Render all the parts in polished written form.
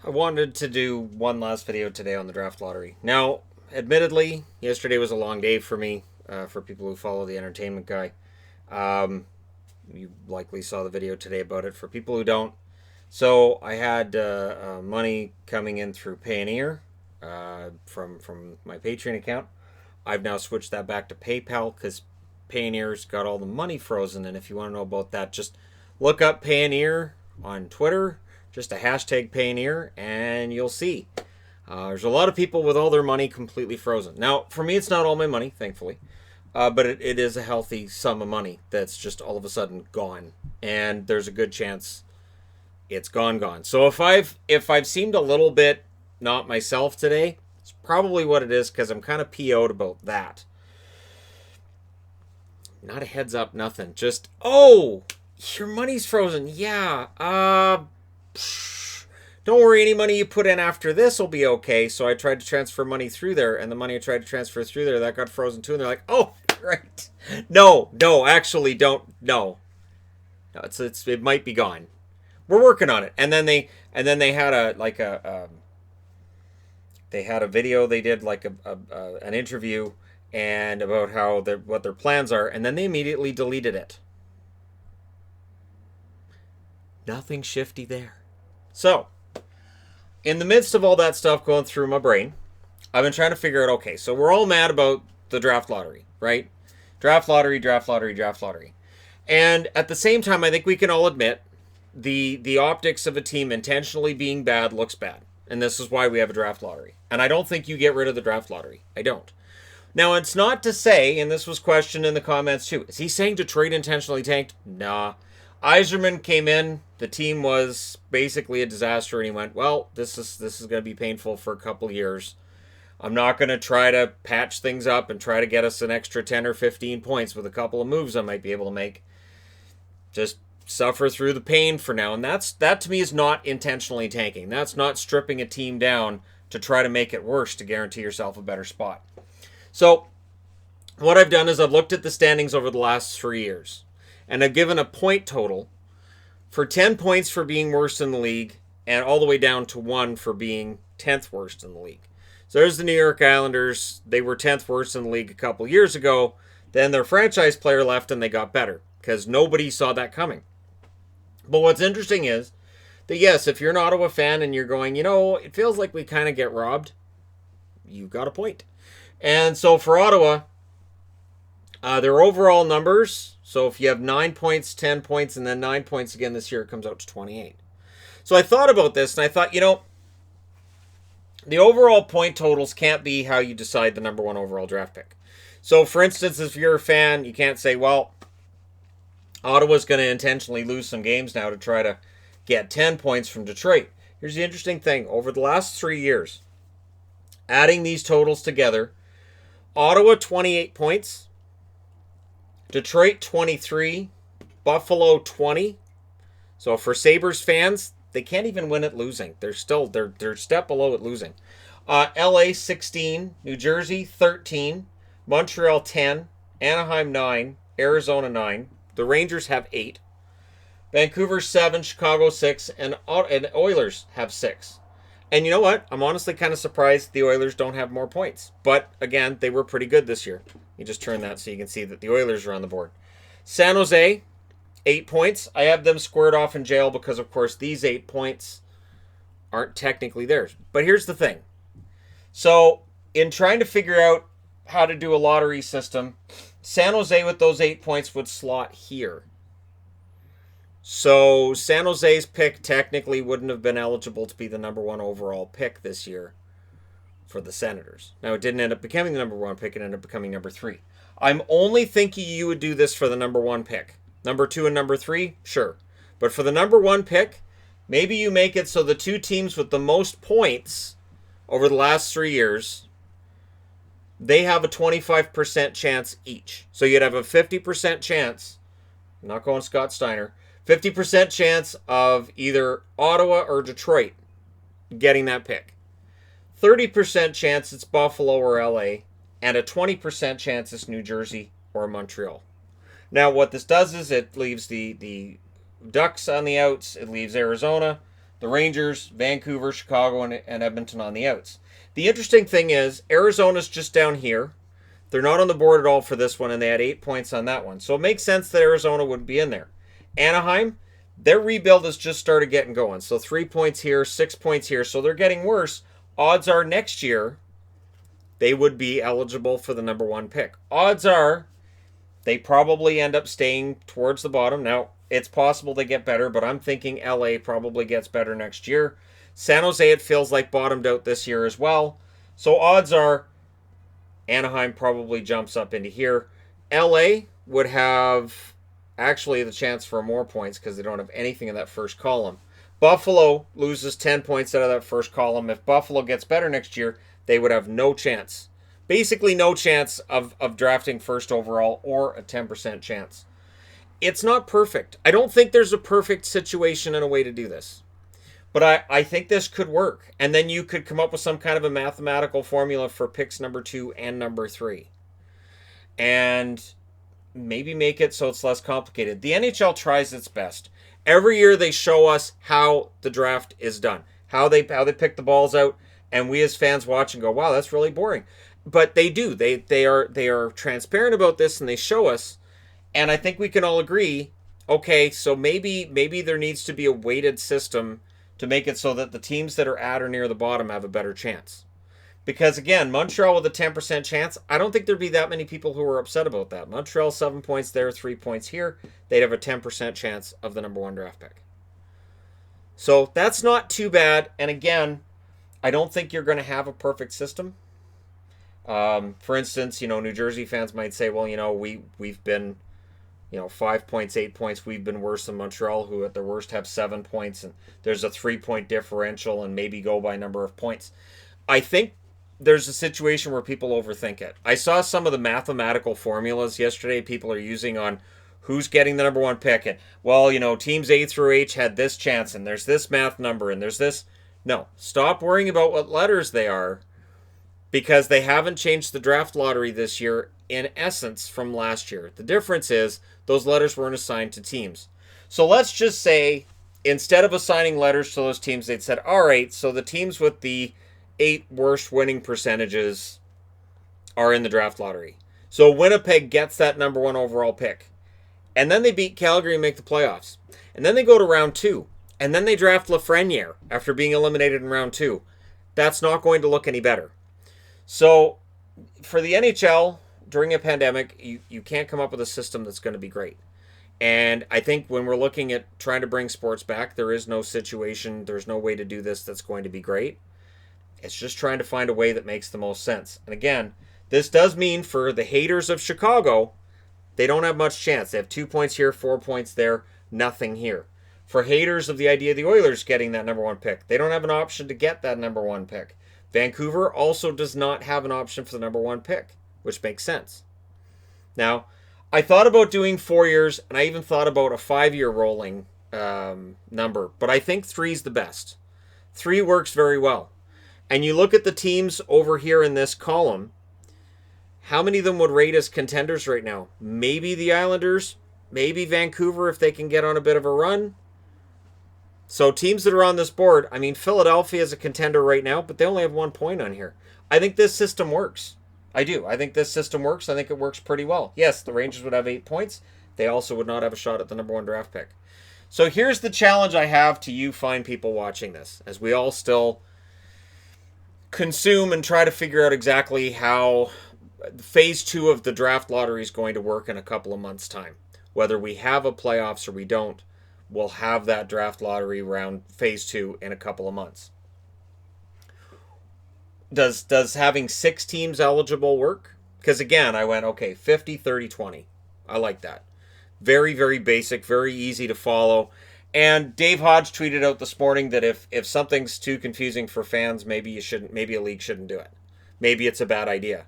I wanted to do one last video today on the draft lottery. Now, admittedly, yesterday was a long day for me, for people who follow the entertainment guy. Um, you likely saw the video today about it. For people who don't, so I had money coming in through Payoneer from my Patreon account. I've now switched that back to PayPal because Payoneer's got all the money frozen. And if you want to know about that, just look up Payoneer on Twitter, just a hashtag Payoneer, and you'll see. There's a lot of people with all their money completely frozen. Now, for me, it's not all my money, thankfully, but it is a healthy sum of money that's just all of a sudden gone, and there's a good chance it's gone. So if I've seemed a little bit not myself today, it's probably what it is because I'm kind of PO'd about that. Not a heads up, nothing. Just, oh, your money's frozen. Yeah. Don't worry, any money you put in after this will be okay. So I tried to transfer money through there, and the money I tried to transfer through there, that got frozen too. And they're like, oh, right. No, actually don't. No. It might be gone. We're working on it. And then they had they had a video, they did like an interview and about how what their plans are, and then they immediately deleted it. Nothing shifty there. So, in the midst of all that stuff going through my brain, I've been trying to figure out, okay, so we're all mad about the draft lottery, right? Draft lottery. And at the same time, I think we can all admit the optics of a team intentionally being bad looks bad. And this is why we have a draft lottery. And I don't think you get rid of the draft lottery. I don't. Now, it's not to say, and this was questioned in the comments too, is he saying Detroit intentionally tanked? Nah. Yzerman came in, the team was basically a disaster, and he went, well, this is going to be painful for a couple years. I'm not going to try to patch things up and try to get us an extra 10 or 15 points with a couple of moves I might be able to make. Just suffer through the pain for now. And that to me is not intentionally tanking. That's not stripping a team down to try to make it worse to guarantee yourself a better spot. So what I've done is I've looked at the standings over the last 3 years. And I've given a point total for 10 points for being worst in the league and all the way down to 1 for being 10th worst in the league. So there's the New York Islanders. They were 10th worst in the league a couple years ago. Then their franchise player left and they got better because nobody saw that coming. But what's interesting is that, yes, if you're an Ottawa fan and you're going, it feels like we kind of get robbed, you've got a point. And so for Ottawa, their overall numbers, so if you have 9 points, 10 points, and then 9 points again this year, it comes out to 28. So I thought about this, and I thought, the overall point totals can't be how you decide the number 1 overall draft pick. So, for instance, if you're a fan, you can't say, well, Ottawa's going to intentionally lose some games now to try to get 10 points from Detroit. Here's the interesting thing. Over the last 3 years, adding these totals together, Ottawa 28 points, Detroit 23, Buffalo 20. So for Sabres fans, they can't even win at losing. They're step below at losing. LA 16, New Jersey 13, Montreal 10, Anaheim 9, Arizona 9. The Rangers have 8. Vancouver 7, Chicago 6, and Oilers have 6. And you know what? I'm honestly kind of surprised the Oilers don't have more points. But again, they were pretty good this year. You just turn that so you can see that the Oilers are on the board. San Jose, 8 points. I have them squared off in jail because, of course, these 8 points aren't technically theirs. But here's the thing. So, in trying to figure out how to do a lottery system, San Jose with those 8 points would slot here. So San Jose's pick technically wouldn't have been eligible to be the number 1 overall pick this year for the Senators. Now, it didn't end up becoming the number 1 pick. It ended up becoming number 3. I'm only thinking you would do this for the number 1 pick. Number 2 and number 3, sure. But for the number 1 pick, maybe you make it so the 2 teams with the most points over the last 3 years, they have a 25% chance each. So you'd have a 50% chance, I'm not going Scott Steiner, 50% chance of either Ottawa or Detroit getting that pick. 30% chance it's Buffalo or LA, and a 20% chance it's New Jersey or Montreal. Now, what this does is it leaves the Ducks on the outs. It leaves Arizona. the Rangers, Vancouver, Chicago, and Edmonton on the outs. The interesting thing is Arizona's just down here. They're not on the board at all for this one, and they had 8 points on that one. So it makes sense that Arizona would be in there. Anaheim, their rebuild has just started getting going. So 3 points here, 6 points here. So they're getting worse. Odds are next year they would be eligible for the number 1 pick. Odds are they probably end up staying towards the bottom. Now, it's possible they get better, but I'm thinking LA probably gets better next year. San Jose, it feels like bottomed out this year as well. So odds are Anaheim probably jumps up into here. LA would have actually the chance for more points because they don't have anything in that first column. Buffalo loses 10 points out of that first column. If Buffalo gets better next year, they would have no chance. Basically no chance of drafting first overall or a 10% chance. It's not perfect. I don't think there's a perfect situation and a way to do this. But I think this could work. And then you could come up with some kind of a mathematical formula for picks number 2 and number 3. And maybe make it so it's less complicated. The NHL tries its best. Every year they show us how the draft is done. How they pick the balls out. And we as fans watch and go, wow, that's really boring. But they do. They are transparent about this and they show us. And I think we can all agree, okay, so maybe there needs to be a weighted system to make it so that the teams that are at or near the bottom have a better chance. Because again, Montreal with a 10% chance, I don't think there'd be that many people who are upset about that. Montreal 7 points there, 3 points here. They'd have a 10% chance of the number 1 draft pick. So that's not too bad. And again, I don't think you're going to have a perfect system. For instance, New Jersey fans might say, well, we've been 5 points, 8 points. We've been worse than Montreal, who at their worst have 7 points, and there's a 3-point differential and maybe go by number of points. I think there's a situation where people overthink it. I saw some of the mathematical formulas yesterday people are using on who's getting the number 1 pick. And, well, teams A through H had this chance, and there's this math number, and there's this. No, stop worrying about what letters they are, because they haven't changed the draft lottery this year in essence from last year. The difference is those letters weren't assigned to teams. So let's just say instead of assigning letters to those teams, they'd said, all right, so the teams with the 8 worst winning percentages are in the draft lottery. So Winnipeg gets that number 1 overall pick. And then they beat Calgary and make the playoffs. And then they go to round 2. And then they draft Lafreniere after being eliminated in round 2. That's not going to look any better. So for the NHL, during a pandemic, you can't come up with a system that's going to be great. And I think when we're looking at trying to bring sports back, there is no situation, there's no way to do this that's going to be great. It's just trying to find a way that makes the most sense. And again, this does mean for the haters of Chicago, they don't have much chance. They have 2 points here, 4 points there, nothing here. For haters of the idea of the Oilers getting that number 1 pick, they don't have an option to get that number 1 pick. Vancouver also does not have an option for the number 1 pick, which makes sense. Now, I thought about doing 4 years, and I even thought about a 5-year rolling number, but I think 3 is the best. 3 works very well. And you look at the teams over here in this column, how many of them would rate as contenders right now? Maybe the Islanders, maybe Vancouver if they can get on a bit of a run. So teams that are on this board, Philadelphia is a contender right now, but they only have 1 point on here. I think this system works. I do. I think this system works. I think it works pretty well. Yes, the Rangers would have 8 points. They also would not have a shot at the number 1 draft pick. So here's the challenge I have to you fine people watching this, as we all still consume and try to figure out exactly how phase 2 of the draft lottery is going to work in a couple of months' time. Whether we have a playoffs or we don't, we'll have that draft lottery round phase 2 in a couple of months. Does having 6 teams eligible work? Because again, I went, okay, 50, 30, 20. I like that. Very, very basic, very easy to follow. And Dave Hodge tweeted out this morning that if something's too confusing for fans, maybe a league shouldn't do it. Maybe it's a bad idea.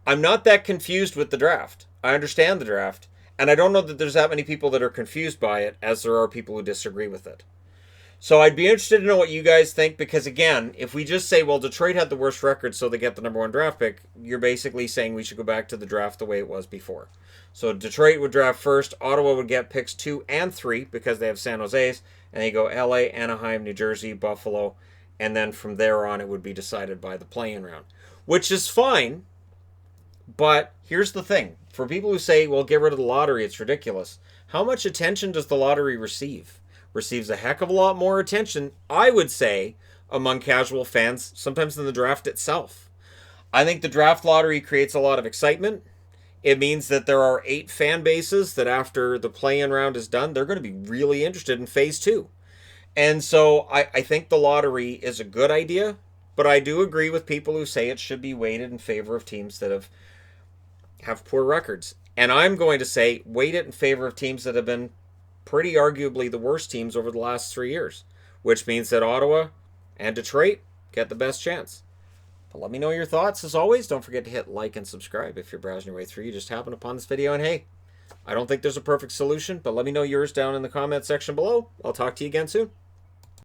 I'm not that confused with the draft. I understand the draft. And I don't know that there's that many people that are confused by it as there are people who disagree with it. So I'd be interested to know what you guys think, because again, if we just say, well, Detroit had the worst record so they get the number 1 draft pick, you're basically saying we should go back to the draft the way it was before. So Detroit would draft first. Ottawa would get picks 2 and 3 because they have San Jose's. And they go LA, Anaheim, New Jersey, Buffalo. And then from there on, it would be decided by the play-in round. Which is fine. But here's the thing. For people who say, well, get rid of the lottery, it's ridiculous. How much attention does the lottery receive? Receives a heck of a lot more attention, I would say, among casual fans, sometimes than the draft itself. I think the draft lottery creates a lot of excitement. It means that there are 8 fan bases that after the play-in round is done, they're going to be really interested in phase 2. And so I think the lottery is a good idea, but I do agree with people who say it should be weighted in favor of teams that have poor records. And I'm going to say weight it in favor of teams that have been pretty arguably the worst teams over the last 3 years, which means that Ottawa and Detroit get the best chance. But let me know your thoughts. As always, don't forget to hit like and subscribe if you're browsing your way through. You just happened upon this video, and hey, I don't think there's a perfect solution, but let me know yours down in the comment section below. I'll talk to you again soon.